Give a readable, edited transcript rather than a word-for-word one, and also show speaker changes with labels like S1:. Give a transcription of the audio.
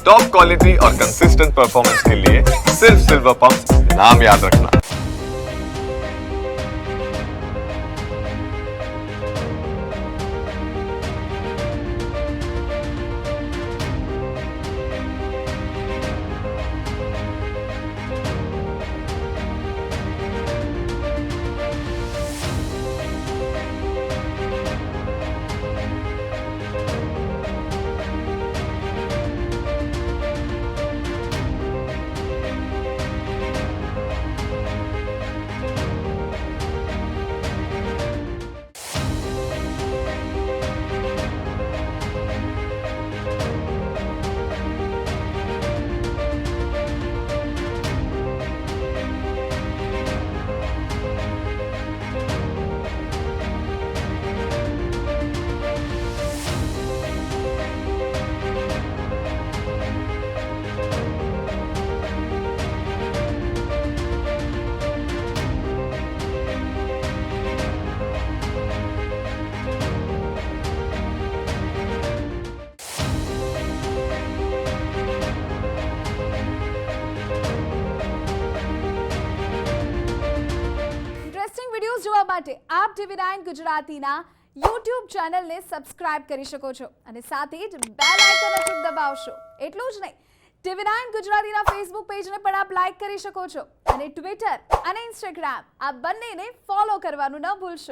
S1: Top quality और consistent performance के लिए सिर्फ सिल्वर पंप नाम याद रखना।
S2: ઇન્ટરેસ્ટિંગ વિડીયોઝ જોવા માટે આપ TV9 ગુજરાતીના YouTube ચેનલને સબસ્ક્રાઇબ કરી શકો છો અને સાથે જ બેલ આઇકન અચૂક દબાવશો. એટલું જ નહીં, TV9 ગુજરાતીના ફેસબુક પેજને પણ આપ લાઇક કરી શકો છો અને ટ્વિટર અને ઇન્સ્ટાગ્રામ આ બંનેને ફોલો કરવાનું ન ભૂલશો.